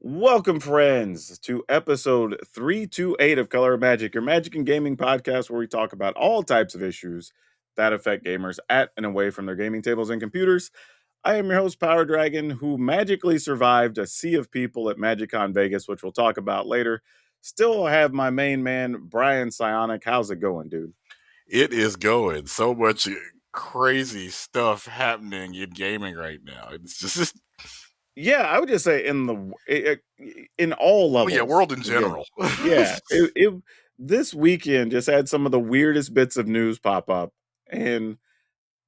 Welcome, friends, to episode 328 of Color of Magic, your magic and gaming podcast where we talk about all types of issues that affect gamers at and away from their gaming tables and computers. I am your host, PowrDragn, who magically survived a sea of people at MagicCon Vegas, which we'll talk about later. Still have my main man, Brian Psionic. How's it going, dude? It is going. So much crazy stuff happening in gaming right now. It's just Yeah, I would just say in all levels. world in general. Yeah, this weekend just had some of the weirdest bits of news pop up, and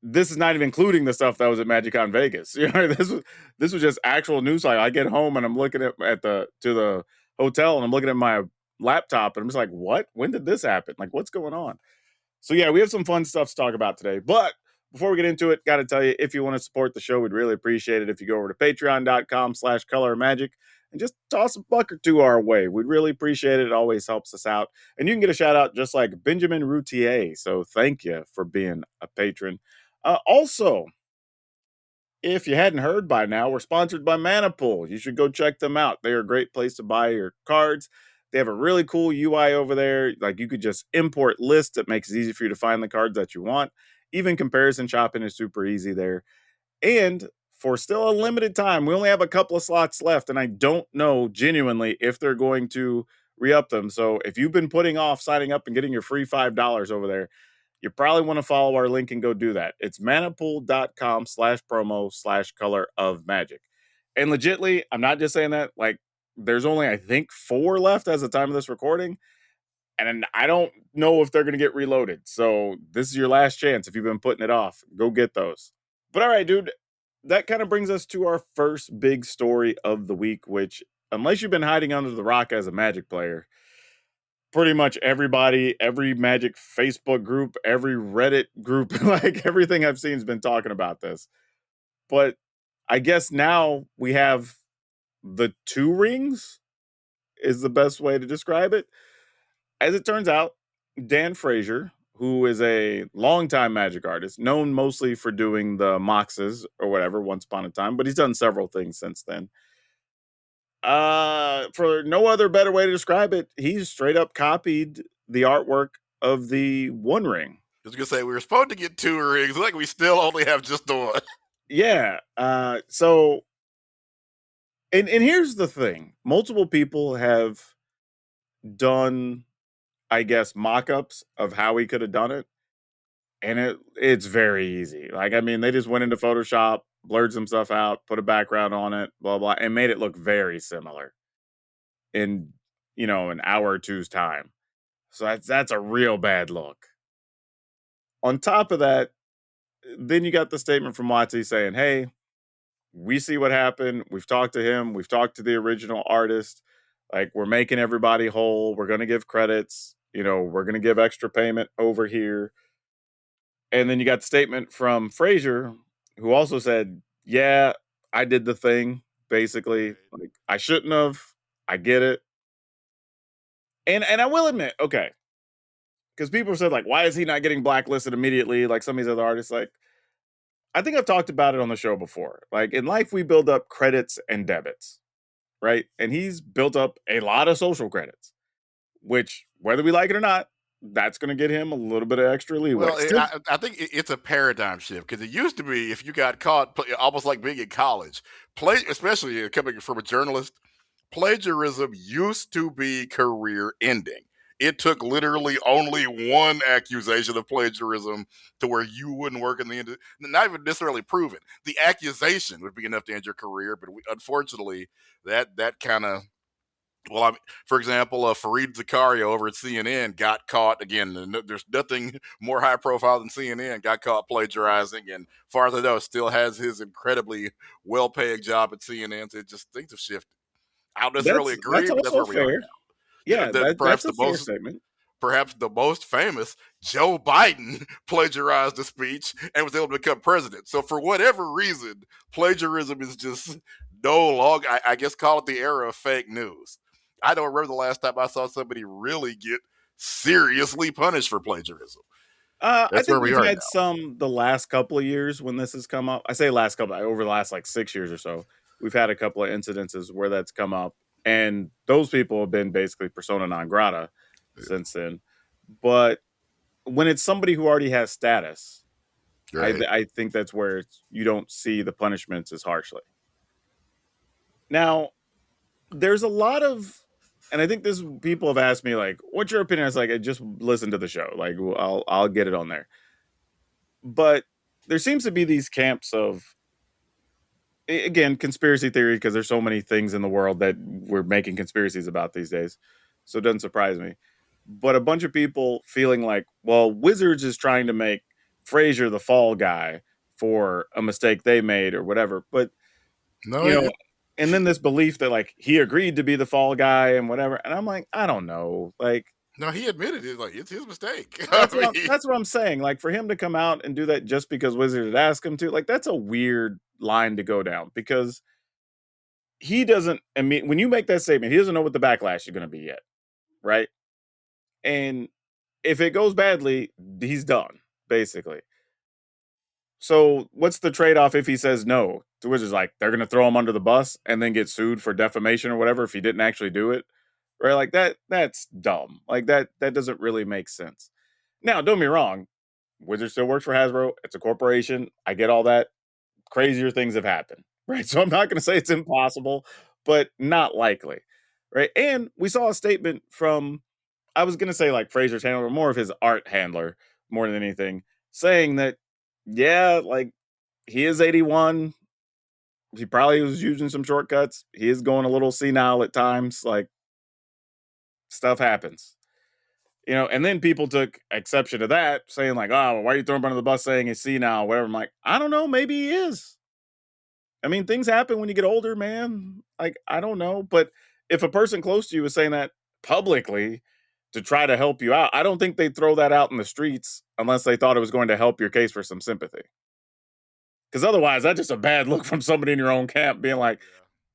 this is not even including the stuff that was at MagicCon Vegas. You know, this was just actual news. Like I get home and I'm looking at the hotel and I'm looking at my laptop and I'm just like, what? When did this happen? Like, what's going on? So yeah, we have some fun stuff to talk about today. But before we get into it, got to tell you, if you want to support the show, we'd really appreciate it if you go over to patreon.com/colormagic and just toss a buck or two our way. We'd really appreciate it. It always helps us out. And you can get a shout out just like Benjamin Routier. So thank you for being a patron. Also, if you hadn't heard by now, we're sponsored by Manapool. You should go check them out. They are a great place to buy your cards. They have a really cool UI over there. Like you could just import lists. That makes it easy for you to find the cards that you want. Even comparison shopping is super easy there. And for still a limited time, we only have a couple of slots left. And I don't know genuinely if they're going to re-up them. So if you've been putting off signing up and getting your free $5 over there, you probably want to follow our link and go do that. It's manapool.com/promo/color of magic. And legitly, I'm not just saying that, like, there's only, I think, 4 left as the time of this recording. And I don't know if they're going to get reloaded. So this is your last chance. If you've been putting it off, go get those. But all right, dude, that kind of brings us to our first big story of the week, which, unless you've been hiding under the rock as a Magic player, pretty much everybody, every Magic Facebook group, every Reddit group, like everything I've seen has been talking about this. But I guess now we have the 2 rings is the best way to describe it. As it turns out, Dan Frazier, who is a longtime Magic artist, known mostly for doing the Moxes or whatever once upon a time, but he's done several things since then. For no other better way to describe it, he straight up copied the artwork of the One Ring. I was gonna say we were supposed to get 2 rings, like we still only have just the one. Yeah. So and here's the thing. Multiple people have done, I guess, mock-ups of how he could have done it. And it's very easy. Like, I mean, they just went into Photoshop, blurred some stuff out, put a background on it, blah, blah, and made it look very similar in, an hour or two's time. So that's a real bad look. On top of that, then you got the statement from Watsy saying, hey, we see what happened. We've talked to him. We've talked to the original artist. Like, we're making everybody whole. We're going to give credits. We're going to give extra payment over here. And then you got the statement from Frazier, who also said, yeah, I did the thing, basically. Like, I shouldn't have. I get it. And I will admit, okay, because people said, like, why is he not getting blacklisted immediately? Like some of these other artists, like, I think I've talked about it on the show before. Like, in life, we build up credits and debits, right? And he's built up a lot of social credits, which, whether we like it or not, that's going to get him a little bit of extra leeway. Well, I think it's a paradigm shift, because it used to be if you got caught, almost like being in college, especially coming from a journalist, plagiarism used to be career ending. It took literally only one accusation of plagiarism to where you wouldn't work in the industry, not even necessarily proven. The accusation would be enough to end your career, but unfortunately, that kind of, for example, Fareed Zakaria over at CNN got caught again. There's nothing more high profile than CNN. Got caught plagiarizing, and far as I know, still has his incredibly well-paying job at CNN. So things have shifted. I don't necessarily agree, but that's where we are now. Yeah, that's a fair statement. Perhaps the most famous, Joe Biden, plagiarized a speech and was able to become president. So for whatever reason, plagiarism is just no longer, I guess, call it the era of fake news. I don't remember the last time I saw somebody really get seriously punished for plagiarism. I think we've had some the last couple of years when this has come up. I say last couple, over the last like 6 years or so, we've had a couple of incidences where that's come up. And those people have been basically persona non grata since then. But when it's somebody who already has status, Right. I think that's where you don't see the punishments as harshly. Now, there's a lot of, and I think this people have asked me like, "What's your opinion?" It's like, I just listen to the show. Like, I'll get it on there. But there seems to be these camps of, again, conspiracy theory, because there's so many things in the world that we're making conspiracies about these days. So it doesn't surprise me. But a bunch of people feeling like, well, Wizards is trying to make Frazier the fall guy for a mistake they made or whatever. But, No, you know, and then this belief that like he agreed to be the fall guy and whatever. And I'm like, I don't know. Like, no, he admitted it. Like it's his mistake. I that's what mean, that's what I'm saying. Like, for him to come out and do that just because Wizards had asked him to, like, that's a weird line to go down, because he doesn't, I mean, when you make that statement, he doesn't know what the backlash is going to be yet, right? And if it goes badly, he's done, basically. So what's the trade-off if he says no? The Wizards, like, they're going to throw him under the bus and then get sued for defamation or whatever if he didn't actually do it, right? Like, that's dumb. Like, that doesn't really make sense. Now, don't get me wrong, Wizard still works for Hasbro. It's a corporation. I get all that. Crazier things have happened, right? So I'm not going to say it's impossible, but not likely, right? And we saw a statement from, I was going to say like Frazier's handler, more of his art handler, more than anything, saying that, yeah, like, he is 81. He probably was using some shortcuts. He is going a little senile at times. Like, stuff happens. And then people took exception to that, saying like, "Oh, well, why are you throwing him under the bus saying he's senile, whatever?" I'm like, I don't know, maybe he is. I mean, things happen when you get older, man. Like, I don't know. But if a person close to you is saying that publicly to try to help you out, I don't think they'd throw that out in the streets unless they thought it was going to help your case for some sympathy. Because otherwise, that's just a bad look from somebody in your own camp being like,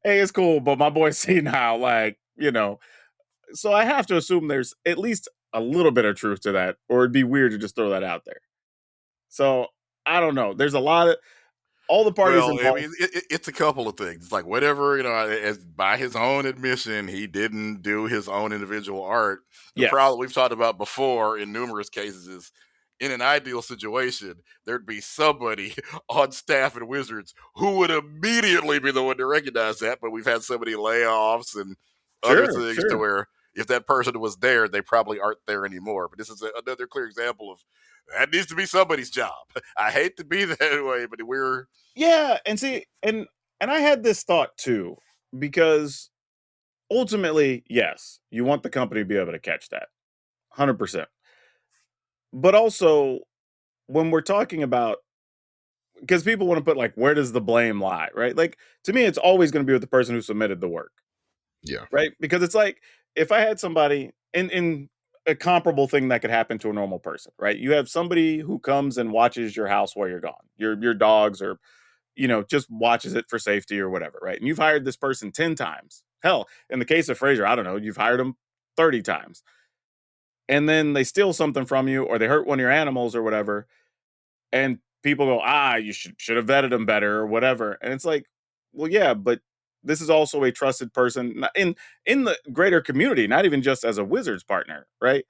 hey, it's cool, but my boy's senile. Like. So I have to assume there's at least a little bit of truth to that, or it'd be weird to just throw that out there. So I don't know. There's a lot of, all the parties well, I involved. mean, it's a couple of things. It's like whatever, as by his own admission, he didn't do his own individual art. The Yes, problem we've talked about before in numerous cases is, in an ideal situation, there'd be somebody on staff at Wizards who would immediately be the one to recognize that. But we've had so many layoffs and other sure, things to sure. where if that person was there, they probably aren't there anymore. But this is another clear example of that needs to be somebody's job. I hate to be that way, but we're Yeah, and see, and I had this thought too, because ultimately, yes, you want the company to be able to catch that, 100%. But also, when we're talking about, because people want to put like, where does the blame lie, right? Like, to me, it's always going to be with the person who submitted the work, yeah. right? Because it's like, if I had somebody in a comparable thing that could happen to a normal person, right? You have somebody who comes and watches your house while you're gone, your dogs, or just watches it for safety or whatever, right? And you've hired this person 10 times. Hell, in the case of Frazier, I don't know, you've hired him 30 times. And then they steal something from you, or they hurt one of your animals or whatever. And people go, you should have vetted him better or whatever. And it's like, well, yeah, but this is also a trusted person in the greater community, not even just as a Wizards partner, right?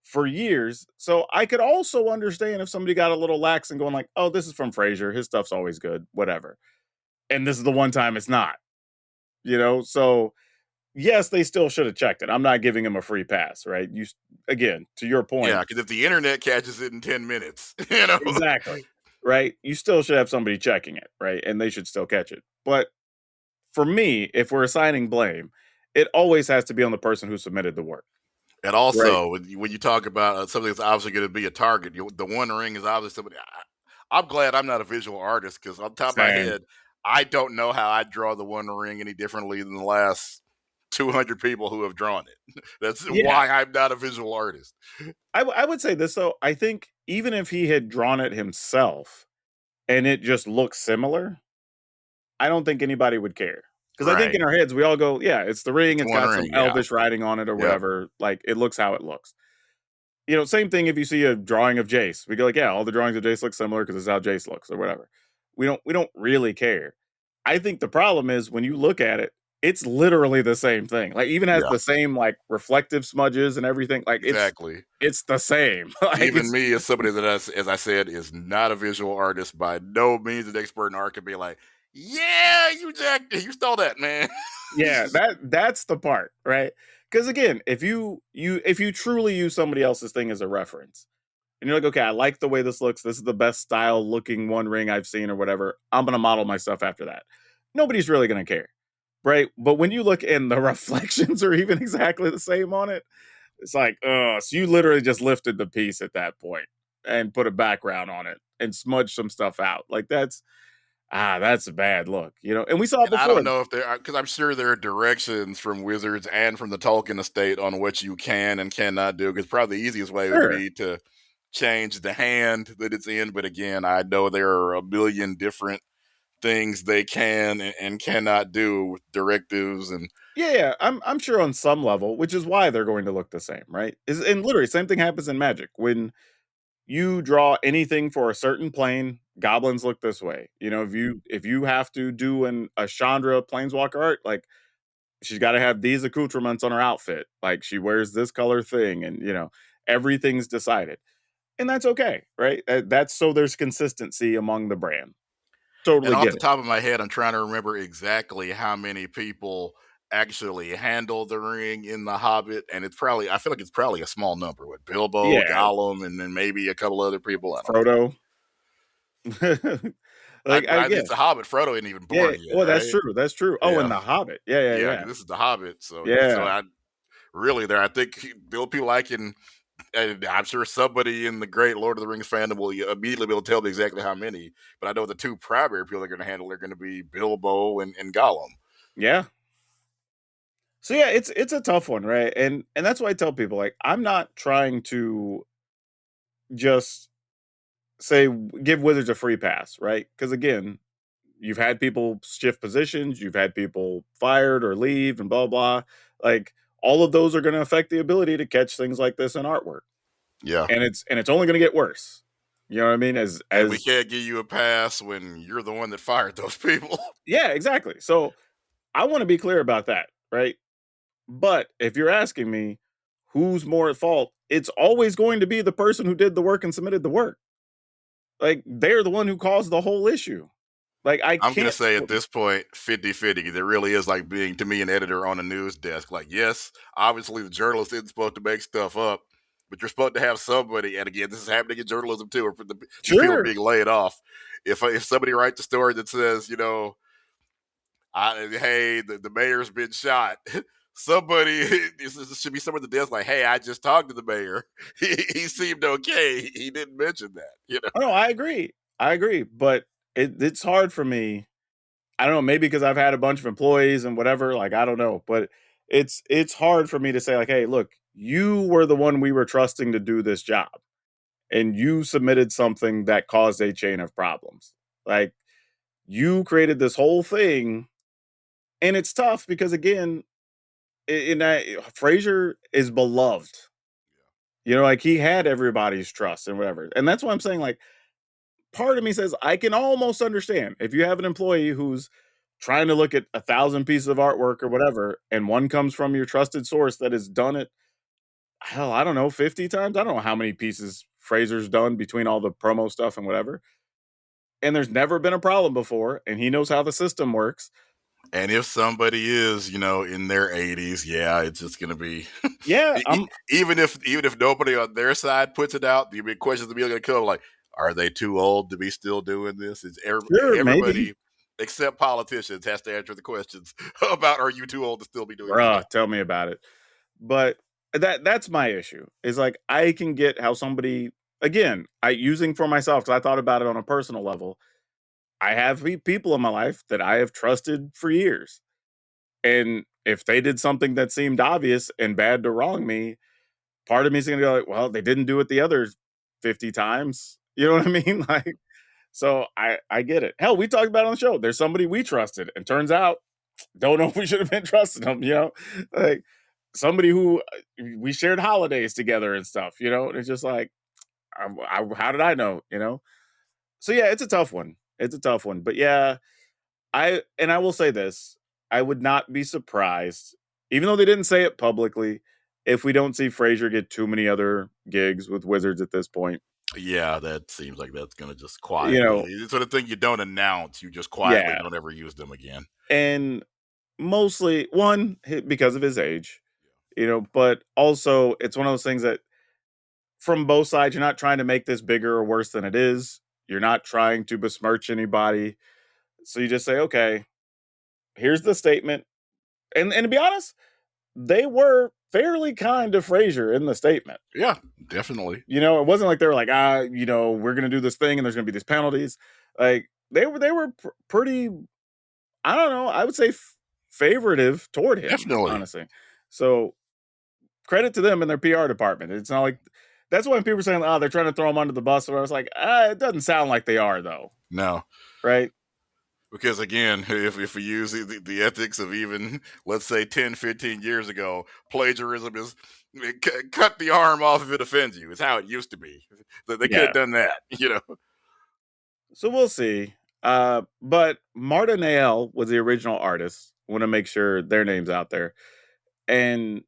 For years. So I could also understand if somebody got a little lax and going like, oh, this is from Frazier. His stuff's always good, whatever. And this is the one time it's not. So yes, they still should have checked it. I'm not giving him a free pass, right? Again, to your Yeah, point, because if the internet catches it in 10 minutes, you know. exactly, right? You still should have somebody checking it, right? And they should still catch it. But for me, if we're assigning blame, it always has to be on the person who submitted the work, And right? also, when you talk about something that's obviously going to be a target, the One Ring is obviously somebody. I'm glad I'm not a visual artist because on top of my Same. head, I don't know how I draw the One Ring any differently than the last 200 people who have drawn it. That's Yeah, why I'm not a visual artist. I would say this though. I think even if he had drawn it himself and it just looks similar, I don't think anybody would care. Because I think Right. in our heads we all go, yeah, it's the ring. It's It's One got some Ring. Yeah. elvish writing on it or Yep. whatever. Like, it looks how it looks. Same thing if you see a drawing of Jace. We go like, yeah, all the drawings of Jace look similar because it's how Jace looks or whatever. We don't really care. I think the problem is when you look at it it's literally the same thing. Like, even has Yeah, the same, like, reflective smudges and everything. Like, exactly. it's the same. Like, Even it's me, as somebody that, as I said, is not a visual artist, by no means an expert in art, can be like, "Yeah, you stole that, man." yeah, that's the part, right? Because again, if you truly use somebody else's thing as a reference, and you're like, okay, I like the way this looks. This is the best style looking One Ring I've seen, or whatever. I'm gonna model my stuff after that. Nobody's really gonna care, right? But when you look and the reflections are even exactly the same on it, it's like, so you literally just lifted the piece at that point and put a background on it and smudged some stuff out. Like that's a bad look, you know. And we saw it And I before. don't know if there are, because I'm sure there are directions from Wizards and from the Tolkien estate on what you can and cannot do. Because probably the easiest way would Sure. be to change the hand that it's in. But again, I know there are a million different things they can and cannot do with directives. And Yeah, yeah. I'm sure on some level, which is why they're going to look the same, right? Is and literally same thing happens in Magic. When you draw anything for a certain plane, goblins look this way. You know, if you have to do a Chandra planeswalker art, like she's got to have these accoutrements on her outfit. Like she wears this color thing, and you know, everything's decided. And that's okay, right? That's so there's consistency among the brand. and Totally off get the it. top of my head, I'm trying to remember exactly how many people actually handle the ring in The Hobbit, and it's probably, I feel like it's probably a small number with Bilbo, Yeah, Gollum, and then maybe a couple other people. I don't know. Frodo. Like I It's get, The Hobbit. Frodo ain't even yeah. born yet, Well, that's right? true. That's true. Oh, and Yeah, the Hobbit. Yeah, yeah, yeah. yeah, 'Cause this is The Hobbit, so yeah, I really there. I think the only people I can, and I'm sure somebody in the great Lord of the Rings fandom will immediately be able to tell me exactly how many. But I know the two primary people they're going to handle are going to be Bilbo and Gollum. yeah. So yeah, it's a tough one, right? And that's why I tell people like I'm not trying to just say give Wizards a free pass, right? Because again, you've had people shift positions, you've had people fired or leave, and blah blah. Like all of those are going to affect the ability to catch things like this in artwork, Yeah. and it's only going to get worse. You know what I mean? And we As can't give you a pass when you're the one that fired those people. yeah, exactly. So I want to be clear about that, right? But if you're asking me who's more at fault, it's always going to be the person who did the work and submitted the work. Like they're the one who caused the whole issue. Like I I'm gonna can't. say at this point, 50-50. There really is like being, to me, an editor on a news desk. Like, yes, obviously the journalist isn't supposed to make stuff up, but you're supposed to have somebody. And again, this is happening in journalism too, or for these people Sure. being laid off. If somebody writes a story that says, you know, hey, the mayor's been shot. Somebody this should be someone at the desk like, hey, I just talked to the mayor. He seemed okay. He didn't mention that, you know. Oh no, I agree. I agree. But it's hard for me. I don't know, maybe because I've had a bunch of employees and whatever. Like I don't know, but it's hard for me to say like, hey, look, you were the one we were trusting to do this job, and you submitted something that caused a chain of problems. Like you created this whole thing, and it's tough because again, in that Frazier is beloved. You know, like he had everybody's trust and whatever. And that's why I'm saying, like, part of me says I can almost understand if you have an employee who's trying to look at 1,000 pieces of artwork or whatever, and one comes from your trusted source that has done it, hell, I don't know, 50 times. I don't know how many pieces Fraser's done between all the promo stuff and whatever. And there's never been a problem before, and he knows how the system works. And if somebody is, you know, in their 80s, yeah, it's just going to be Yeah, even if nobody on their side puts it out, the big questions are going to come like, are they too old to be still doing this? It's sure, maybe. everybody except politicians has to answer the questions about, are you too old to still be doing your job? Bruh, tell me about it. But that's my issue. Is like I can get how somebody again, I using for myself because I thought about it on a personal level. I have people in my life that I have trusted for years. And if they did something that seemed obvious and bad to wrong me, part of me is gonna go like, well, they didn't do it the other 50 times. You know what I mean? Like, so I get it. Hell, we talked about it on the show. There's somebody we trusted, and turns out don't know if we should have been trusting them, you know? Like somebody who we shared holidays together and stuff, you know? And it's just like, how did I know, you know? So yeah, it's a tough one. It's a tough one. But yeah, I will say this. I would not be surprised, even though they didn't say it publicly, if we don't see Frazier get too many other gigs with Wizards at this point. Yeah, that seems like that's gonna just You quietly. know, It's sort of thing you don't announce. You just quietly yeah. don't ever use them again. And mostly, one, because of his age, but also it's one of those things that from both sides, you're not trying to make this bigger or worse than it is. You're not trying to besmirch anybody. So you just say, okay, here's the statement. And to be honest, they were fairly kind to Frazier in the statement. Yeah, definitely. It wasn't like they were like, we're gonna do this thing and there's gonna be these penalties. Like they were pretty, I don't know, I would say favoritive toward him, Definitely. honestly. So credit to them and their PR department. It's not like that's when people are saying, they're trying to throw him under the bus. Or I was like, it doesn't sound like they are though, No. right? Because again, if we use the ethics of even, let's say, 10, 15 years ago, plagiarism is cut the arm off if it offends you. It's how it used to be. They could Yeah. have done that, So we'll see. But Marta Nael was the original artist. Want to make sure their name's out there. And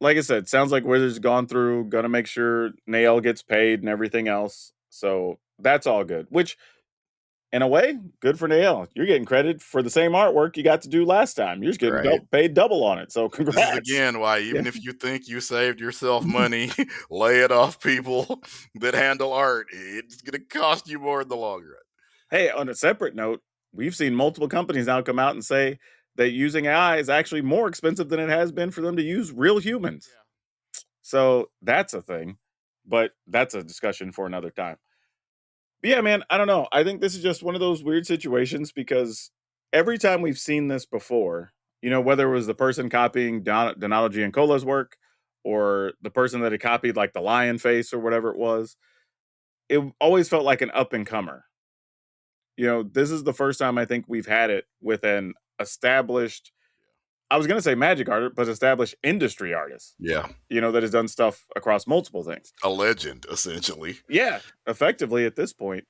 like I said, sounds like Wizards gone through, gonna make sure Nael gets paid and everything else. So that's all good. Which, in a way, good for Nael. You're getting credit for the same artwork you got to do last time. You're just getting Right. paid double on it. So This is congrats. again why even Yeah. if you think you saved yourself money, lay it off people that handle art. It's going to cost you more in the long run. Hey, on a separate note, we've seen multiple companies now come out and say that using AI is actually more expensive than it has been for them to use real humans. So that's a thing, but that's a discussion for another time. But yeah, man, I don't know. I think this is just one of those weird situations because every time we've seen this before, whether it was the person copying Donato Giancola's work or the person that had copied like the lion face or whatever it was, it always felt like an up and comer. This is the first time I think we've had it with an established, I was going to say magic artist, but established industry artist, Yeah. that has done stuff across multiple things. A legend, essentially. Yeah, effectively at this point.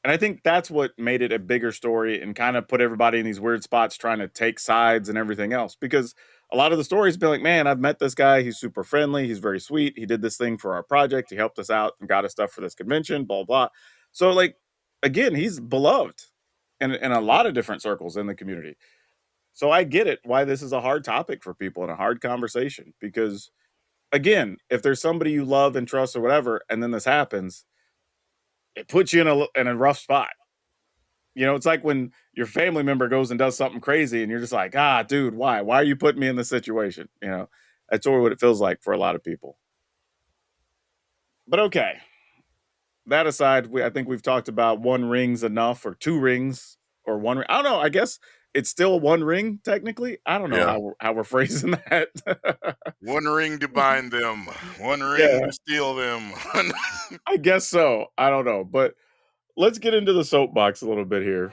And I think that's what made it a bigger story and kind of put everybody in these weird spots trying to take sides and everything else. Because a lot of the stories been like, man, I've met this guy. He's super friendly. He's very sweet. He did this thing for our project. He helped us out and got us stuff for this convention, blah, blah. So, like, again, he's beloved in a lot of different circles in the community. So I get it why this is a hard topic for people and a hard conversation. Because, again, if there's somebody you love and trust or whatever, and then this happens, it puts you in a rough spot. It's like when your family member goes and does something crazy and you're just like, dude, why? Why are you putting me in this situation? That's sort of what it feels like for a lot of people. But okay. That aside, I think we've talked about one ring's enough or two rings or one ring. I don't know. I guess it's still one ring technically. I don't know Yeah. how we're phrasing that. One ring to bind them, one ring Yeah. to steal them. I guess so. I don't know. But let's get into the soapbox a little bit here.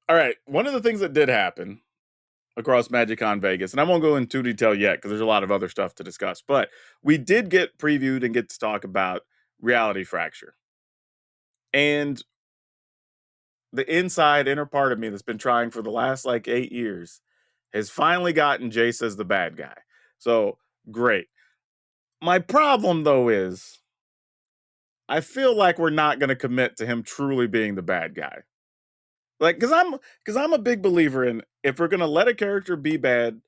All right. One of the things that did happen across MagicCon Vegas, and I won't go into detail yet because there's a lot of other stuff to discuss, but we did get previewed and get to talk about Reality Fracture. And the inner part of me that's been trying for the last like 8 years has finally gotten Jace as the bad guy. So great. My problem though is I feel like we're not going to commit to him truly being the bad guy. Like, because I'm a big believer in if we're gonna let a character be bad,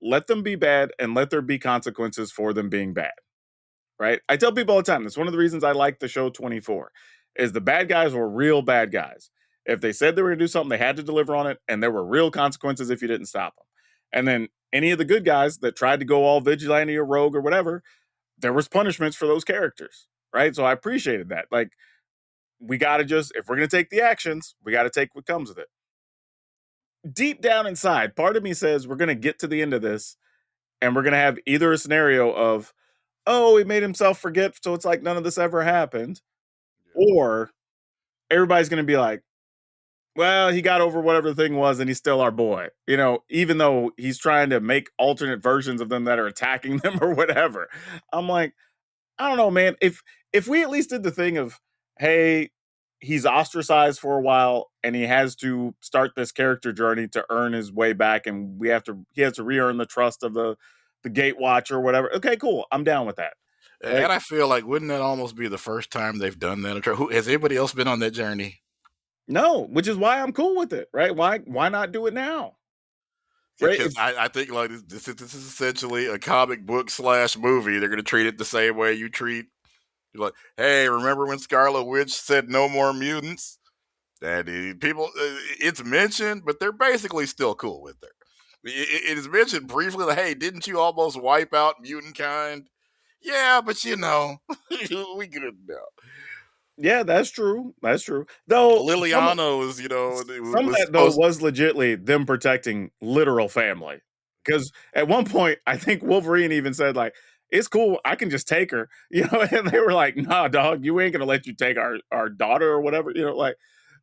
let them be bad, and let there be consequences for them being bad. Right? I tell people all the time. That's one of the reasons I like the show 24. Is the bad guys were real bad guys. If they said they were gonna do something, they had to deliver on it, and there were real consequences if you didn't stop them. And then any of the good guys that tried to go all vigilante or rogue or whatever, there was punishments for those characters. Right? So I appreciated that. Like, we got to just, if we're going to take the actions, we got to take what comes with it. Deep down inside, part of me says we're going to get to the end of this and we're going to have either a scenario of, oh, he made himself forget, so it's like none of this ever happened, or everybody's going to be like, well, he got over whatever the thing was and he's still our boy, even though he's trying to make alternate versions of them that are attacking them or whatever. I'm like, I don't know, man. If we at least did the thing of, hey, he's ostracized for a while, and he has to start this character journey to earn his way back, and he has to re-earn the trust of the Gate Watcher or whatever. Okay, cool. I'm down with that. Right? And I feel like wouldn't that almost be the first time they've done that? Who has anybody else been on that journey? No, which is why I'm cool with it, right? Why not do it now? Right? Because I think like this is essentially a comic book / movie. They're going to treat it the same way you treat. You're like, hey, remember when Scarlet Witch said no more mutants? And people, it's mentioned, but they're basically still cool with her. It is mentioned briefly, like, hey, didn't you almost wipe out mutant kind? Yeah, but you know, we good now. Yeah, that's true. That's true. Though Liliana was, you know, some of was that though supposed. was legitly them protecting literal family. Because at one point, I think Wolverine even said, like, it's cool, I can just take her. You know, and they were like, nah, dog, you ain't gonna let you take our daughter or whatever, you know, like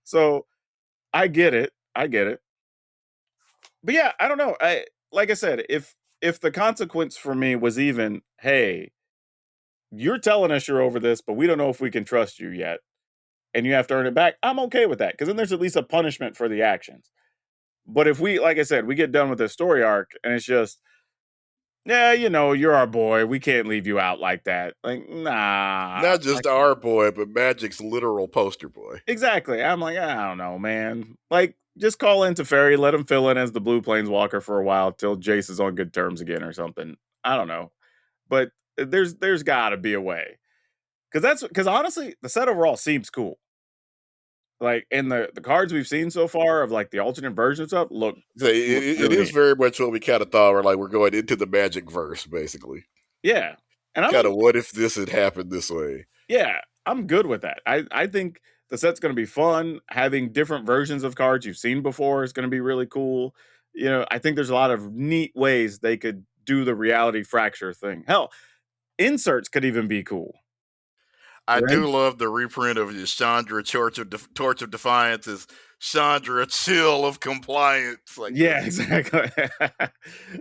so I get it. I get it. But yeah, I don't know. I like I said, if the consequence for me was even, hey, you're telling us you're over this, but we don't know if we can trust you yet, and you have to earn it back, I'm okay with that because then there's at least a punishment for the actions. But if we, like I said, we get done with this story arc and it's just, yeah, you know, you're our boy. We can't leave you out like that. Like, nah. Not just our boy, but Magic's literal poster boy. Exactly. I'm like, I don't know, man. Like, just call in to Fairy, let him fill in as the Blue Planeswalker for a while till Jace is on good terms again or something. I don't know. But there's gotta be a way. Because honestly, the set overall seems cool. Like, and the cards we've seen so far of like the alternate version stuff So look it really is neat. very much what we kind of thought. We're going into the Magic verse, basically. Yeah. And Kind of what if this had happened this way? yeah, I'm good with that. I think the set's gonna be fun. Having different versions of cards you've seen before is gonna be really cool. You know, I think there's a lot of neat ways they could do the reality fracture thing. Hell, inserts could even be cool. I Right? do love the reprint of Chandra Torch of Defiance is Chandra Chill of Compliance. Like Yeah, this. exactly.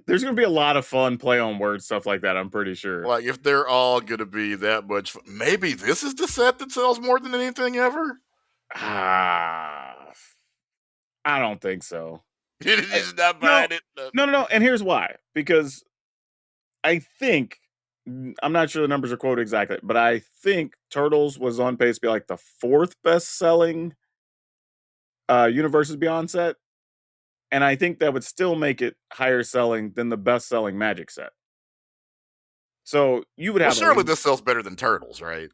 There's gonna be a lot of fun play on word stuff like that, I'm pretty sure. Like if they're all gonna be that much fun, maybe this is the set that sells more than anything ever. Ah, I don't think so. It I, is not no, buying it. No. no. And here's why. Because I think I'm not sure the numbers are quoted exactly, but I think Turtles was on pace to be like the fourth best selling Universes Beyond set. And I think that would still make it higher selling than the best selling Magic set. So you would Well, have surely this sells better than Turtles, right?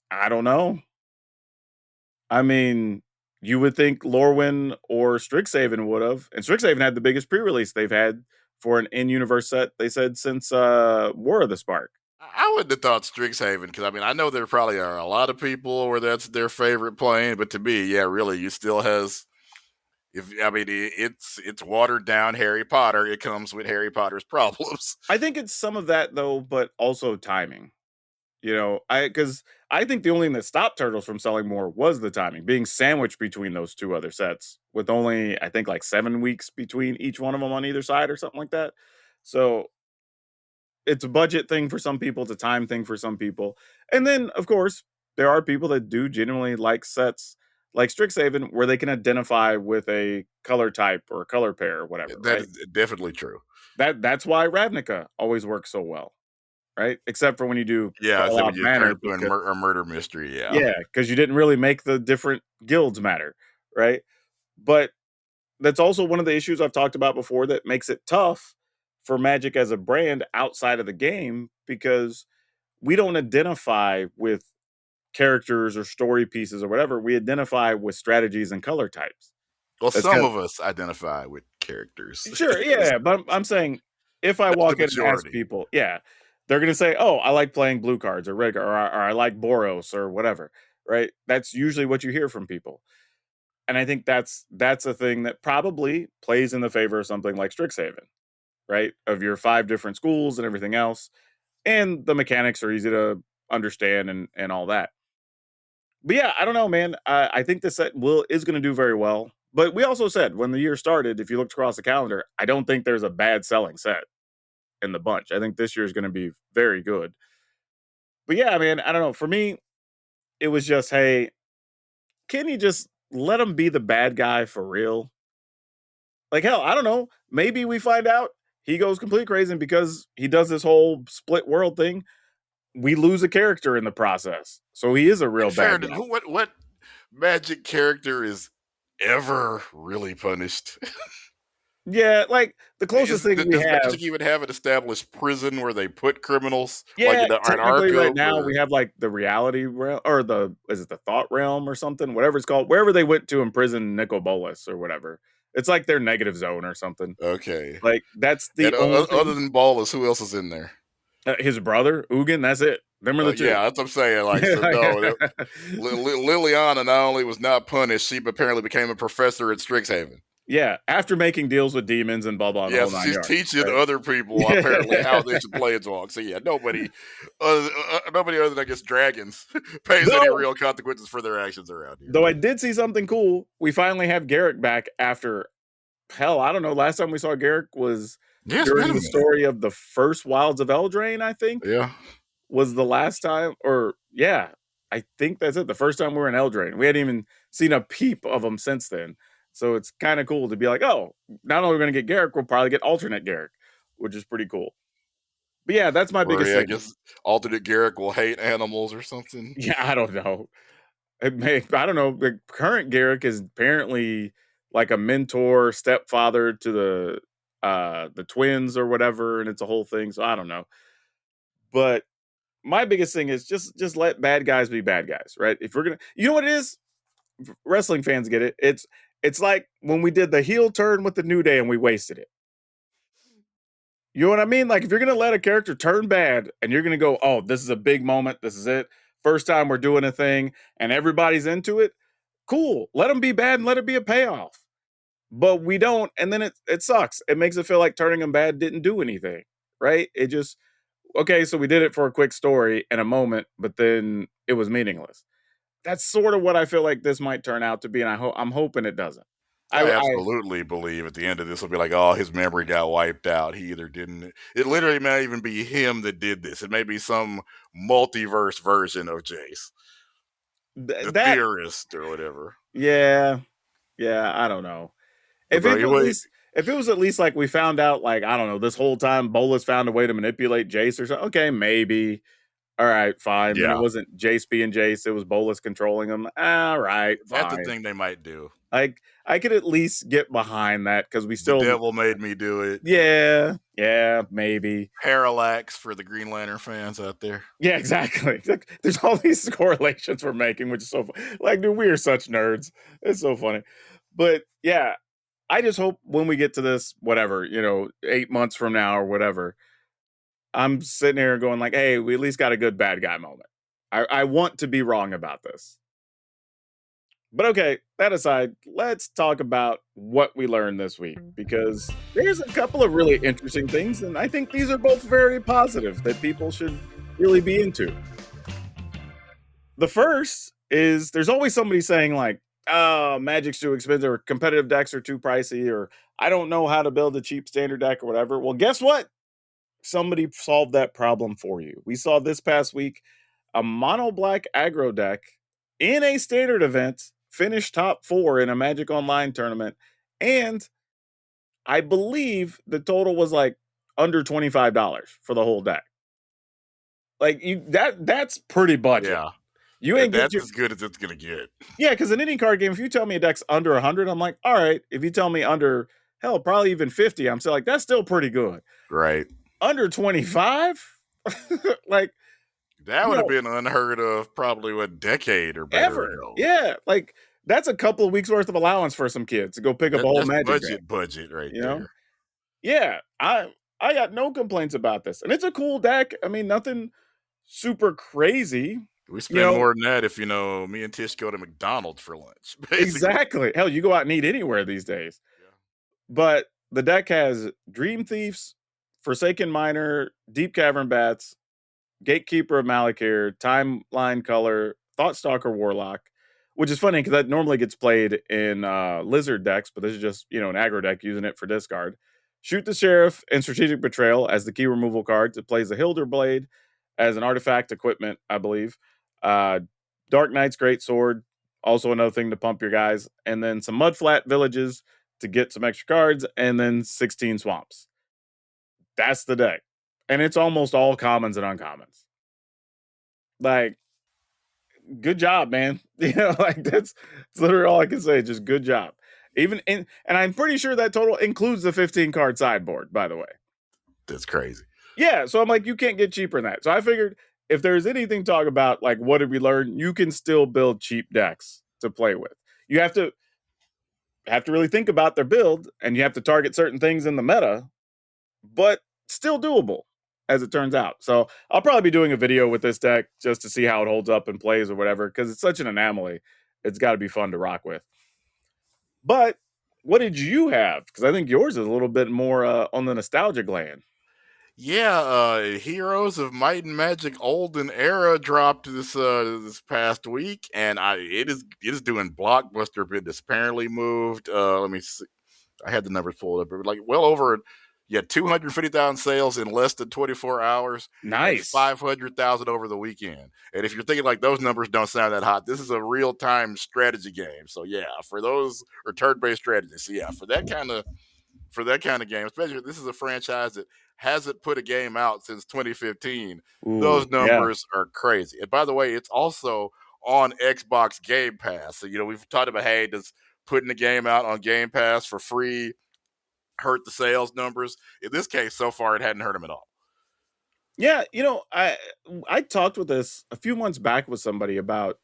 I don't know. I mean, you would think Lorwyn or Strixhaven would have. And Strixhaven had the biggest pre-release they've had for an in-universe set, they said, since War of the Spark. I wouldn't have thought Strixhaven because I mean I know there probably are a lot of people where that's their favorite plane, but to me, yeah, really, you still has. If I mean it's watered down Harry Potter, it comes with Harry Potter's problems. I think it's some of that though, but also timing. You know, because I think the only thing that stopped Turtles from selling more was the timing, being sandwiched between those two other sets with only, I think, like 7 weeks between each one of them on either side or something like that. So it's a budget thing for some people, it's a time thing for some people. And then, of course, there are people that do genuinely like sets like Strixhaven where they can identify with a color type or a color pair or whatever, That right? is definitely true. That's why Ravnica always works so well, right? Except for when you do Yeah, Fall so when Out you turn Manor into because a murder mystery, yeah. yeah, because you didn't really make the different guilds matter, right? But that's also one of the issues I've talked about before that makes it tough for Magic as a brand outside of the game because we don't identify with characters or story pieces or whatever. We identify with strategies and color types. Well, That's some kind of us identify with characters. of, sure, yeah, but I'm saying if I Not the walk in and ask majority. people, yeah, they're gonna say, "Oh, I like playing blue cards or red, or I like Boros or whatever." Right? That's usually what you hear from people. And I think that's a thing that probably plays in the favor of something like Strixhaven, right? Of your 5 different schools and everything else, and the mechanics are easy to understand and all that. But yeah, I don't know, man. I think this set is going to do very well. But we also said when the year started, if you looked across the calendar, I don't think there's a bad selling set in the bunch. I think this year is going to be very good. But yeah, man, I don't know. For me, it was just, hey, can you just let him be the bad guy for real? Like, hell, I don't know. Maybe we find out he goes complete crazy, and because he does this whole split world thing, we lose a character in the process. So he is a real In bad fairness, guy. what magic character is ever really punished? Yeah, like the closest thing we Does have. Magic even have an established prison where they put criminals, like Yeah, in the technically right Arkham? now Or we have like the reality realm, or is it the thought realm or something? Whatever it's called. Wherever they went to imprison Nicol Bolas or whatever. It's like their negative zone or something. okay, Like that's the and only other thing. than Ballers, who else is in there? His brother, Ugin, that's it. Them are the two. Yeah, that's what I'm saying. Like, so Yeah, no, Liliana not only was not punished, she apparently became a professor at Strixhaven. yeah, after making deals with demons and blah blah the Yeah, whole so nine she's yards, teaching right? other people apparently how they should play Planeswalk. So yeah, nobody other than I guess dragons pays any though, real consequences for their actions around here. though I did see something cool. We finally have Garrick back after hell. I don't know. Last time we saw Garrick was Yeah, it's been during a the minute. story of the first Wilds of Eldraine, I think. Yeah, Was the last time, or yeah, I think that's it. The first time we were in Eldraine, we hadn't even seen a peep of him since then. So it's kind of cool to be like, oh, not only are we going to get Garrick, we'll probably get alternate Garrick, which is pretty cool. But yeah, that's my or biggest yeah, I thing. guess alternate Garrick will hate animals or something. Yeah, I don't know. I don't know. The current Garrick is apparently like a mentor, stepfather to the twins or whatever, and it's a whole thing. So I don't know. But my biggest thing is just let bad guys be bad guys, right? If we're gonna, you know what it is, wrestling fans get it. It's like when we did the heel turn with the New Day and we wasted it. You know what I mean? Like if you're gonna let a character turn bad and you're gonna go, oh, this is a big moment, this is it, first time we're doing a thing, and everybody's into it. Cool, let them be bad and let it be a payoff. But we don't, and then it sucks. It makes it feel like turning them bad didn't do anything, right? It just okay, so we did it for a quick story and a moment, but then it was meaningless. That's sort of what I feel like this might turn out to be, and I'm hoping it doesn't. I I absolutely believe at the end of this will be like, oh, his memory got wiped out. He either didn't. It literally may not even be him that did this. It may be some multiverse version of Jace, the that theorist or whatever. yeah, yeah, I don't know. But bro, If it was at least like we found out, like I don't know, this whole time Bolas found a way to manipulate Jace or something. Okay, maybe. All right, fine. Then it yeah, wasn't Jace being Jace; it was Bolas controlling him. All right, that's the fine. thing they might do. Like I could at least get behind that because we The still, devil made me do it. yeah, yeah, maybe. Parallax for the Green Lantern fans out there. Yeah, exactly. There's all these correlations we're making, which is so like, dude, we are such nerds. It's so funny. But yeah, I just hope when we get to this, whatever, 8 months from now or whatever, I'm sitting here going like, hey, we at least got a good bad guy moment. I want to be wrong about this. But okay, that aside, let's talk about what we learned this week because there's a couple of really interesting things, and I think these are both very positive that people should really be into. The first is there's always somebody saying, like, oh, Magic's too expensive, or competitive decks are too pricey, or I don't know how to build a cheap standard deck or whatever. Well, guess what? Somebody solved that problem for you. We saw this past week a mono black aggro deck in a standard event finish top 4 in a Magic Online tournament. And I believe the total was like under $25 for the whole deck. Like that's pretty budget. Yeah, You ain't get that's your as good as it's gonna get. yeah, because in any card game, if you tell me a deck's under 100, I'm like, all right. If you tell me under hell, probably even 50, I'm still like, that's still pretty good. Right. Under 25, like That would have no, been unheard of probably a decade or better ever. ago. Yeah, like that's a couple of weeks worth of allowance for some kids to go pick up a whole That's Magic deck. budget right You know? there. Yeah, I got no complaints about this, and it's a cool deck. I mean, nothing super crazy. We You spend know, more than that if me and Tish go to McDonald's for lunch, basically. exactly. Hell, you go out and eat anywhere these days. Yeah. But the deck has Dream Thieves, Forsaken Miner, Deep Cavern Bats, Gatekeeper of Malakir, Timeline Color, Thoughtstalker Warlock, which is funny because that normally gets played in Lizard decks, but this is just, an aggro deck using it for discard. Shoot the Sheriff and Strategic Betrayal as the key removal cards. It plays the Hilder Blade as an artifact equipment, I believe. Dark Knight's great sword, also another thing to pump your guys, and then some mudflat villages to get some extra cards, and then 16 swamps. That's the deck. And it's almost all commons and uncommons. Like, good job, man. Like that's literally all I can say. Just good job. Even in, and I'm pretty sure that total includes the 15 card sideboard, by the way. That's crazy. Yeah. So I'm like, you can't get cheaper than that. So I figured if there's anything to talk about, like what did we learn? You can still build cheap decks to play with. You have to really think about their build, and you have to target certain things in the meta, but still doable as it turns out. So I'll probably be doing a video with this deck just to see how it holds up and plays or whatever, because it's such an anomaly. It's got to be fun to rock with. But what did you have? Because I think yours is a little bit more on the nostalgia gland. Yeah, Heroes of Might and Magic Olden Era dropped this past week, and it is doing blockbuster business. Apparently moved. Let me see. I had the numbers pulled up. It was like well over 250,000 sales in less than 24 hours, and Nice. 500,000 over the weekend. And if you're thinking like those numbers don't sound that hot, this is a real time strategy game. So yeah, for those or turn based strategy. So yeah, for that kind of game, especially this is a franchise that hasn't put a game out since 2015. Ooh, Those yeah. numbers are crazy. And by the way, it's also on Xbox Game Pass. So we've talked about, hey, does putting the game out on Game Pass for free hurt the sales numbers? In this case, so far, it hadn't hurt them at all. Yeah, I talked with this a few months back with somebody about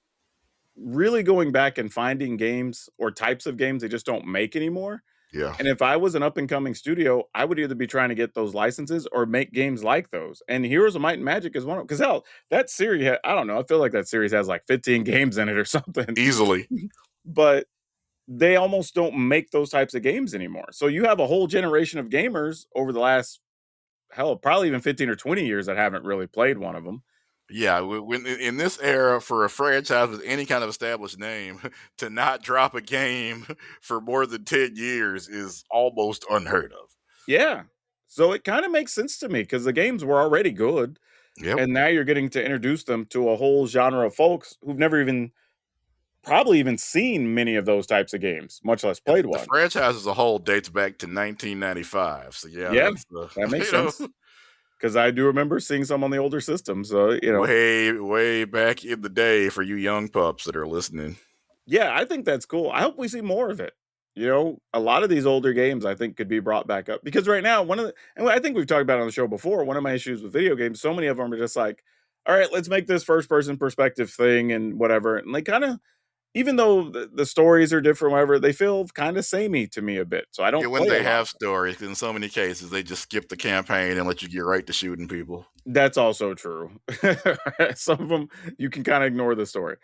really going back and finding games or types of games they just don't make anymore. Yeah, And if I was an up and coming studio, I would either be trying to get those licenses or make games like those. And Heroes of Might and Magic is one of them. Because hell, that series, I don't know, I feel like that series has like 15 games in it or something. easily. But they almost don't make those types of games anymore. So you have a whole generation of gamers over the last, hell, probably even 15 or 20 years that haven't really played one of them. Yeah, when in this era, for a franchise with any kind of established name to not drop a game for more than 10 years is almost unheard of. Yeah. So it kind of makes sense to me because the games were already good. Yep. And now you're getting to introduce them to a whole genre of folks who've never even probably even seen many of those types of games, much less Yeah, played the one. franchise as a whole dates back to 1995. So yeah, Yeah, that's that makes you know sense. Because I do remember seeing some on the older system. So, way back in the day for you young pups that are listening. yeah, I think that's cool. I hope we see more of it. A lot of these older games I think could be brought back up because right now, and I think we've talked about it on the show before, one of my issues with video games, so many of them are just like, all right, let's make this first person perspective thing and whatever. And they kind of, even though the stories are different, whatever, they feel kind of samey to me a bit. So I Yeah, don't when play a they lot have of them. stories, in so many cases they just skip the campaign and let you get right to shooting people. That's also true. Some of them you can kind of ignore the story.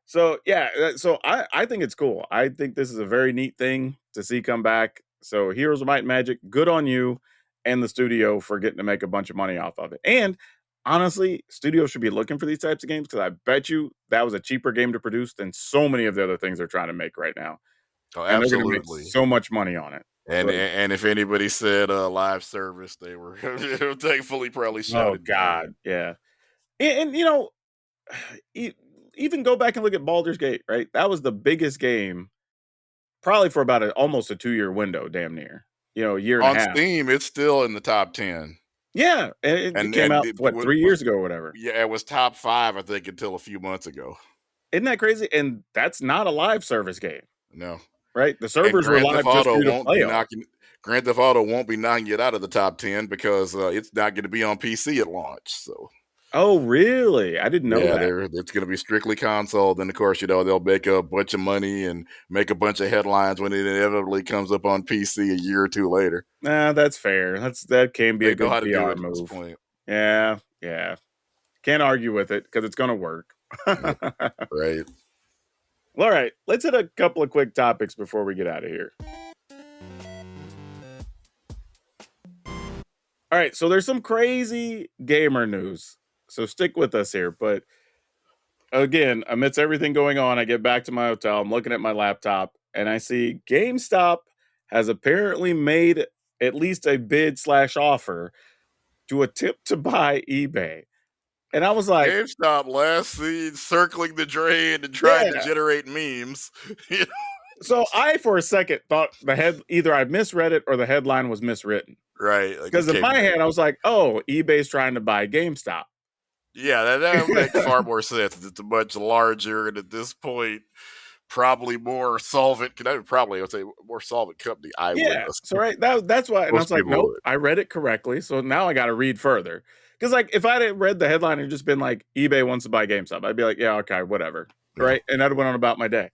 So yeah, so I think it's cool. I think this is a very neat thing to see come back. So Heroes of Might and Magic, good on you and the studio for getting to make a bunch of money off of it. And honestly, studios should be looking for these types of games because I bet you that was a cheaper game to produce than so many of the other things they're trying to make right now. Oh, And they're going to make absolutely. so much money on it. And So, and if anybody said live service, they were thankfully probably oh shouted down. God, yeah. And e- even go back and look at Baldur's Gate, right? That was the biggest game probably for about almost a 2-year window, damn near. A year and a On half. Steam, it's still in the top 10. Yeah, and it came And out, what, 3 years ago or whatever. yeah, it was top 5 I think until a few months ago. Isn't that crazy? And that's not a live service game, No. right? The And servers were live just for you to play on. Grand Theft Auto won't be knocking it out of the top 10 because it's not going to be on PC at launch. So Oh, really? I didn't know yeah, that. it's going to be strictly console. Then of course they'll make a bunch of money and make a bunch of headlines when it inevitably comes up on PC a year or two later. Nah, that's fair. That can be a They know good how to do PR it at this move. point. Yeah, yeah. Can't argue with it because it's gonna work. Yep, right. Well, all right, let's hit a couple of quick topics before we get out of here. All right, so there's some crazy gamer news. So stick with us here. But again, amidst everything going on, I get back to my hotel. I'm looking at my laptop and I see GameStop has apparently made at least a bid slash offer to attempt to buy eBay. And I was like, GameStop last seen circling the drain and trying to yeah. generate memes. So I, for a second, thought either I misread it or the headline was miswritten. Right, like this Because in can't be my real. head, I was like, oh, eBay's trying to buy GameStop. Yeah, that would make far more sense. It's a much larger and at this point probably more solvent. Probably I would say more solvent company. I would Yeah. So assume right, that's why, and I most was like, people nope, would. I read it correctly. So now I got to read further. Because like, if I had read the headline and just been like, eBay wants to buy GameStop, I'd be like, yeah, okay, whatever, Yeah. right? And I'd went on about my day.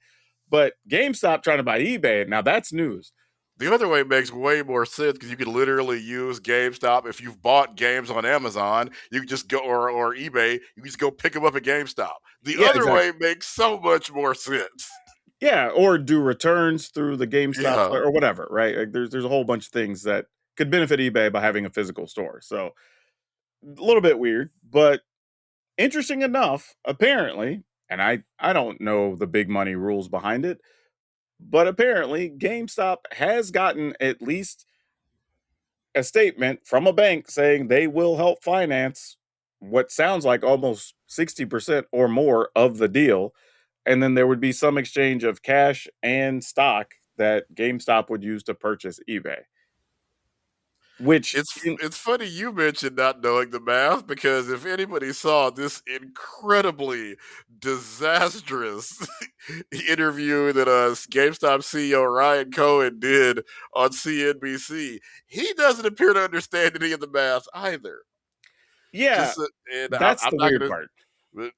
But GameStop trying to buy eBay, now that's news. The other way makes way more sense because you could literally use GameStop. If you've bought games on Amazon, you can just go or eBay, you can just go pick them up at GameStop. The Yeah, other exactly. way makes so much more sense. Yeah, or do returns through the GameStop Yeah. or whatever, right? Like there's a whole bunch of things that could benefit eBay by having a physical store. So a little bit weird, but interesting enough, apparently, and I don't know the big money rules behind it, but apparently GameStop has gotten at least a statement from a bank saying they will help finance what sounds like almost 60% or more of the deal. And then there would be some exchange of cash and stock that GameStop would use to purchase eBay. Which, It's funny you mentioned not knowing the math because if anybody saw this incredibly disastrous interview that GameStop CEO Ryan Cohen did on CNBC, he doesn't appear to understand any of the math either. yeah, Just and that's I'm the not weird gonna. part.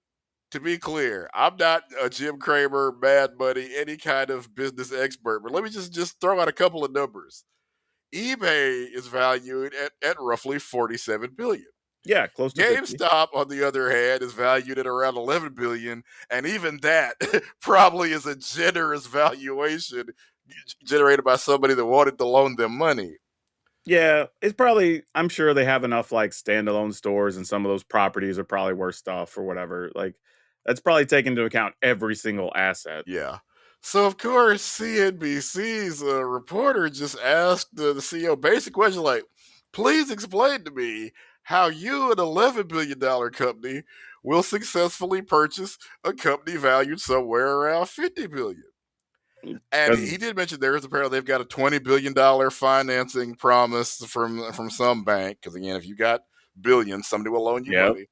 To be clear, I'm not a Jim Cramer, Mad Money, any kind of business expert, but let me just throw out a couple of numbers. eBay is valued at roughly 47 billion. Yeah, close to 50. GameStop, on the other hand, is valued at around 11 billion, and even that probably is a generous valuation generated by somebody that wanted to loan them money. Yeah, it's probably, I'm sure they have enough like standalone stores and some of those properties are probably worth stuff or whatever. Like that's probably taken into account every single asset. Yeah. So of course, CNBC's reporter just asked the CEO basic question like, "Please explain to me how you, an $11 billion company, will successfully purchase a company valued somewhere around 50 billion." And Because he did mention there is apparently they've got a $20 billion financing promise from some bank. Because again, if you got billions, somebody will loan you yep. money.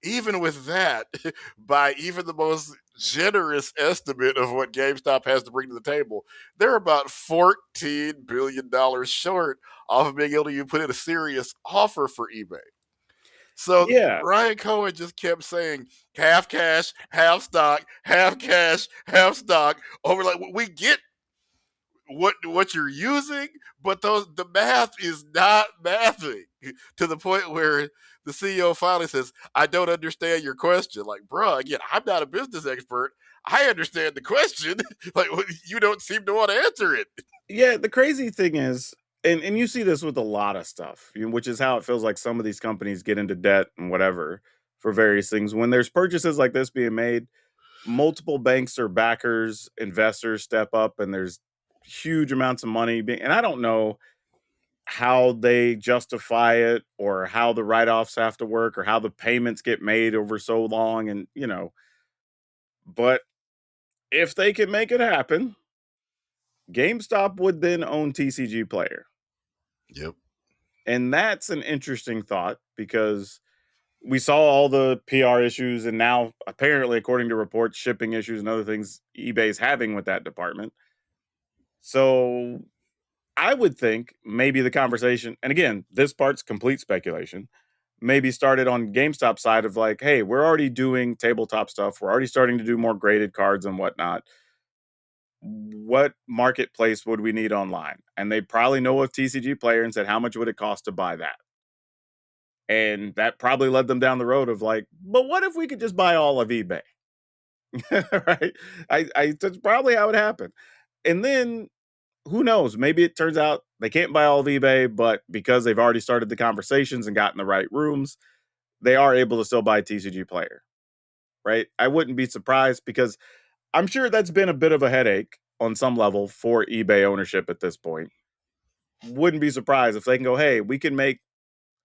Even with that, by even the most generous estimate of what GameStop has to bring to the table, they're about $14 billion short off of being able to even put in a serious offer for eBay. So Yeah. Ryan Cohen just kept saying half cash, half stock, half cash, half stock. Over like we get what you're using, but the math is not mathing to the point where the CEO finally says, "I don't understand your question." Like, bro, again, I'm not a business expert. I understand the question. Like, you don't seem to want to answer it. Yeah, the crazy thing is, and you see this with a lot of stuff, which is how it feels like some of these companies get into debt and whatever for various things. When there's purchases like this being made, multiple banks or backers, investors step up, and there's huge amounts of money being. And I don't know how they justify it, or how the write-offs have to work, or how the payments get made over so long, and but if they can make it happen, GameStop would then own TCG Player. Yep. And that's an interesting thought because we saw all the PR issues, and now apparently, according to reports, shipping issues and other things eBay's having with that department. So I would think maybe the conversation, and again, this part's complete speculation, maybe started on GameStop side of like, hey, we're already doing tabletop stuff. We're already starting to do more graded cards and whatnot. What marketplace would we need online? And they probably know of TCG Player and said, how much would it cost to buy that? And that probably led them down the road of like, but what if we could just buy all of eBay? Right? That's probably how it happened. And then who knows? Maybe it turns out they can't buy all of eBay, but because they've already started the conversations and gotten the right rooms, they are able to still buy TCG Player. Right? I wouldn't be surprised because I'm sure that's been a bit of a headache on some level for eBay ownership at this point. Wouldn't be surprised if they can go, hey, we can make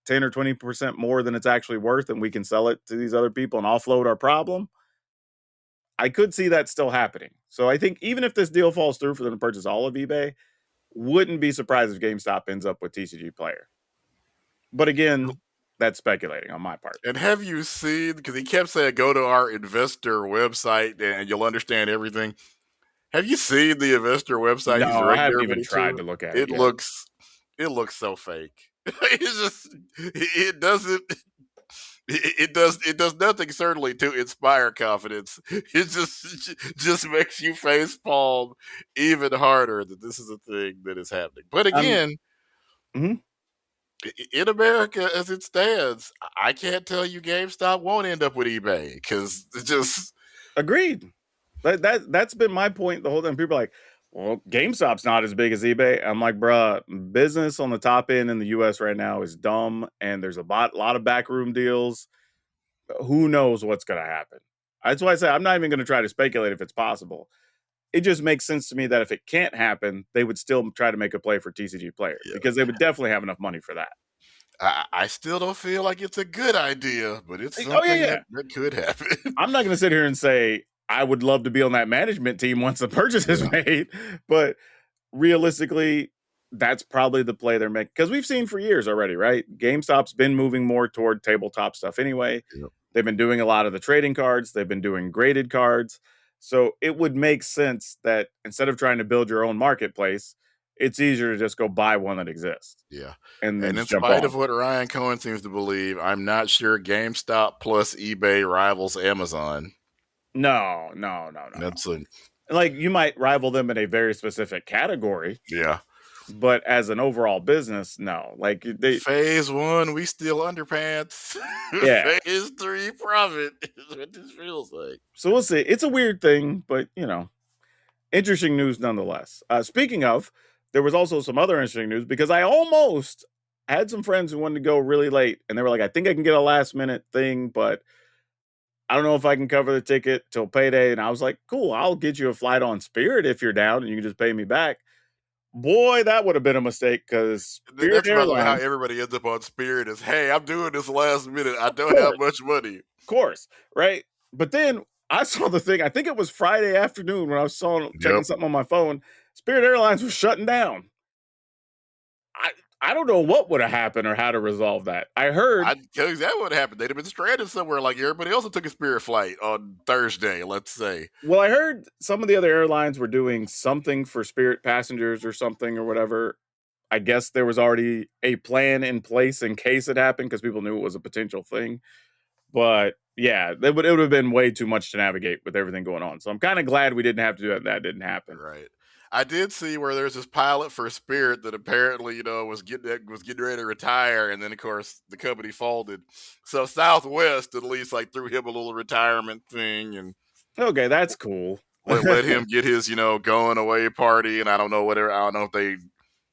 10 or 20% more than it's actually worth, and we can sell it to these other people and offload our problem, I could see that still happening. So I think even if this deal falls through for them to purchase all of eBay, wouldn't be surprised if GameStop ends up with TCG Player. But again, that's speculating on my part. And have you seen, because he kept saying, go to our investor website and you'll understand everything. Have you seen the investor website he's No, I directing haven't even everybody tried to? to look at it It yet. looks so fake. It's just, it doesn't, it does nothing certainly to inspire confidence. It just makes you face palm even harder that this is a thing that is happening. But again, Mhm. in America as it stands, I can't tell you GameStop won't end up with eBay because it just Agreed. That's been my point the whole time. People are like, well, GameStop's not as big as eBay. I'm like, bruh, business on the top end in the US right now is dumb, and there's a lot of backroom deals. Who knows what's gonna happen? That's why I say I'm not even gonna try to speculate if it's possible. It just makes sense to me that if it can't happen, they would still try to make a play for TCG Player yeah. because they would definitely have enough money for that. I still don't feel like it's a good idea, but it's Oh yeah, something yeah. that could happen. I'm not gonna sit here and say I would love to be on that management team once the purchase is Yeah. made, but realistically, that's probably the play they're making because we've seen for years already, right? GameStop's been moving more toward tabletop stuff anyway. Yep. They've been doing a lot of the trading cards, they've been doing graded cards. So it would make sense that instead of trying to build your own marketplace, it's easier to just go buy one that exists Yeah. and then And in just jump spite on. of what Ryan Cohen seems to believe, I'm not sure GameStop plus eBay rivals Amazon. No, no, no, no, That's no. a Like you might rival them in a very specific category, yeah. but as an overall business, no. Like they, Phase 1, we steal underpants. yeah. Phase 3, profit is what this feels like. So we'll see. It's a weird thing, but interesting news nonetheless. Speaking of, there was also some other interesting news because I almost had some friends who wanted to go really late, and they were like, "I think I can get a last minute thing, but I don't know if I can cover the ticket till payday." And I was like, "Cool, I'll get you a flight on Spirit if you're down, and you can just pay me back." Boy, that would have been a mistake because Spirit That's, by the way, how Airlines, everybody ends up on Spirit is, hey, I'm doing this last minute. I of don't have course, much money. right? But then I saw the thing. I think it was Friday afternoon when I was checking Yep. something on my phone. Spirit Airlines was shutting down. I I don't know what would have happened or how to resolve that. I heard I tell you exactly what happened. They'd have been stranded somewhere like everybody else that took a Spirit flight on Thursday, let's say. well, I heard some of the other airlines were doing something for Spirit passengers or something or whatever. I guess there was already a plan in place in case it happened because people knew it was a potential thing. But yeah, it would have been way too much to navigate with everything going on. So I'm kind of glad we didn't have to do that. That didn't happen. Right. I did see where there's this pilot for Spirit that apparently, was getting ready to retire, and then of course the company folded. So Southwest at least like threw him a little retirement thing and Okay, that's cool. let him get his, going away party, and I don't know whatever. I don't know if they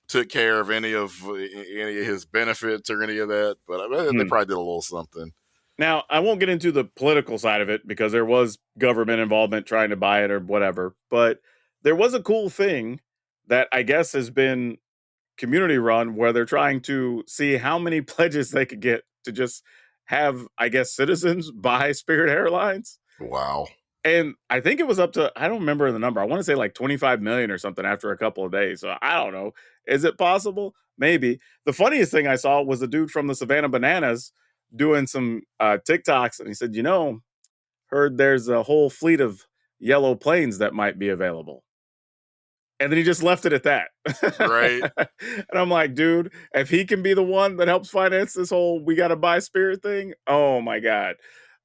took care of any of his benefits or any of that, but I bet they Hmm. probably did a little something. Now, I won't get into the political side of it because there was government involvement trying to buy it or whatever, but there was a cool thing that I guess has been community run where they're trying to see how many pledges they could get to just have, I guess, citizens buy Spirit Airlines. Wow. And I think it was up to, I don't remember the number. I want to say like 25 million or something after a couple of days. So I don't know. Is it possible? Maybe. The funniest thing I saw was a dude from the Savannah Bananas doing some TikToks. And he said, heard there's a whole fleet of yellow planes that might be available. And then he just left it at that. Right. And I'm like, dude, if he can be the one that helps finance this whole we got to buy Spirit thing, oh my God.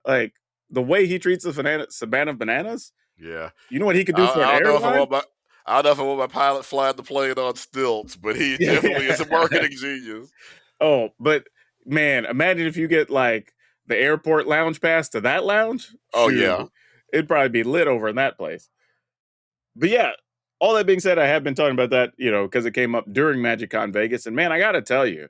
Like the way he treats the Savannah Bananas, Yeah. you know what he could do for an I don't know if I airline? want my I don't know if I want my pilot flying the plane on stilts, but he Yeah. definitely is a marketing genius. Oh, but man, imagine if you get like the airport lounge pass to that lounge. Oh yeah. Shoot, it'd probably be lit over in that place. But yeah, all that being said, I have been talking about that, because it came up during MagicCon Vegas. And man, I got to tell you,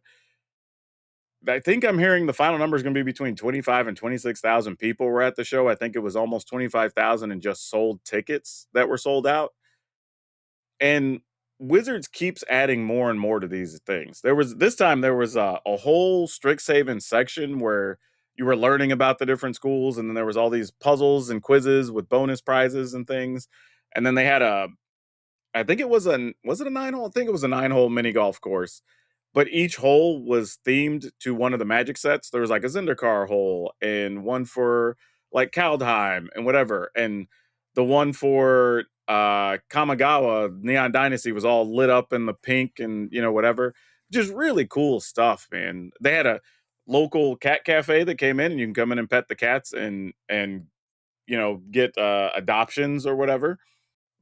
I think I'm hearing the final number is going to be between 25 and 26,000 people were at the show. I think it was almost 25,000 in just sold tickets that were sold out. And Wizards keeps adding more and more to these things. There was a whole Strixhaven section where you were learning about the different schools, and then there was all these puzzles and quizzes with bonus prizes and things. And then they had I think it was was it a 9-hole? I think it was a 9-hole mini golf course, but each hole was themed to one of the Magic sets. There was like a Zendikar hole and one for like Kaldheim and whatever, and the one for Kamigawa Neon Dynasty was all lit up in the pink and whatever. Just really cool stuff, man. They had a local cat cafe that came in, and you can come in and pet the cats and get adoptions or whatever.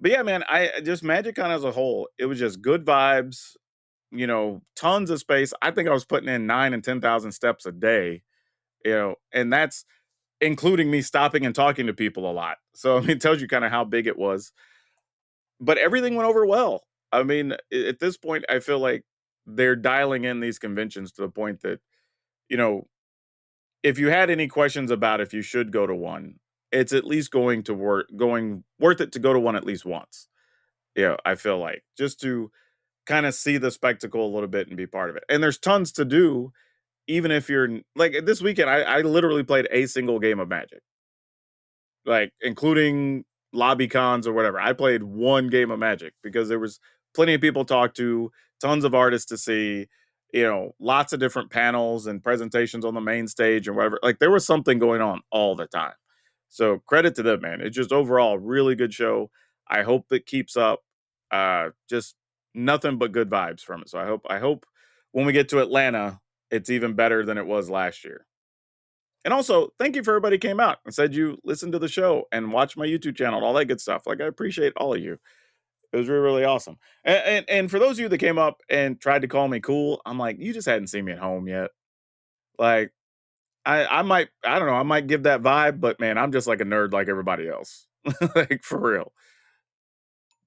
But yeah, man, I just MagicCon as a whole, it was just good vibes, tons of space. I think I was putting in 9 and 10,000 steps a day, and that's including me stopping and talking to people a lot. So I mean, it tells you kind of how big it was. But everything went over well. I mean, at this point, I feel like they're dialing in these conventions to the point that, you know, if you had any questions about if you should go to one, it's at least going worth it to go to one at least once. Yeah, I feel like just to kind of see the spectacle a little bit and be part of it. And there's tons to do, even if you're like this weekend. I literally played a single game of Magic, like including lobby cons or whatever. I played one game of Magic because there was plenty of people to talk to, tons of artists to see, lots of different panels and presentations on the main stage and whatever. Like there was something going on all the time. So credit to them, man. It's just overall a really good show. I hope it keeps up. Just nothing but good vibes from it. So I hope when we get to Atlanta, it's even better than it was last year. And also, thank you for everybody who came out and said you listened to the show and watched my YouTube channel and all that good stuff. Like I appreciate all of you. It was really, really awesome. And for those of you that came up and tried to call me cool, I'm like, you just hadn't seen me at home yet. Like I don't know, I might give that vibe, but man, I'm just like a nerd like everybody else. Like for real.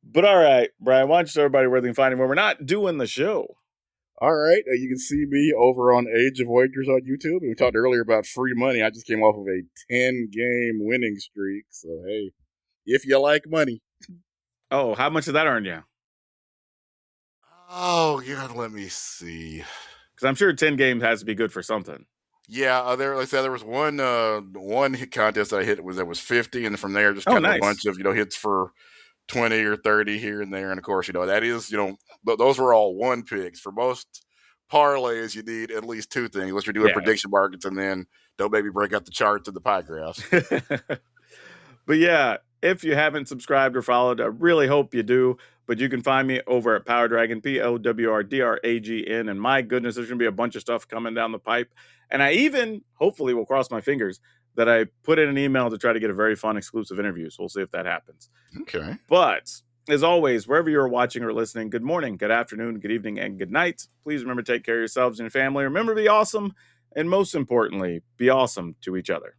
But all right, Brian, why don't you tell everybody where they can find you when we're not doing the show? All right, you can see me over on Age of Wagers on YouTube. And we talked earlier about free money. I just came off of a 10-game winning streak. So, hey, if you like money. Oh, how much did that earn you? Oh, God, let me see. Because I'm sure 10 games has to be good for something. Yeah, like I said, there was one hit contest I hit that was 50, and from there, just kind of nice. a bunch of hits for 20 or 30 here and there. And of course, that is those were all one picks. For most parlays, you need at least two things unless you're doing prediction markets, and then don't maybe break out the charts and the pie graphs. But yeah, if you haven't subscribed or followed, I really hope you do. But you can find me over at PowrDragn, PowrDragn. And my goodness, there's going to be a bunch of stuff coming down the pipe. And I even, hopefully, will cross my fingers that I put in an email to try to get a very fun exclusive interview. So we'll see if that happens. Okay. But as always, wherever you're watching or listening, good morning, good afternoon, good evening, and good night. Please remember to take care of yourselves and your family. Remember to be awesome. And most importantly, be awesome to each other.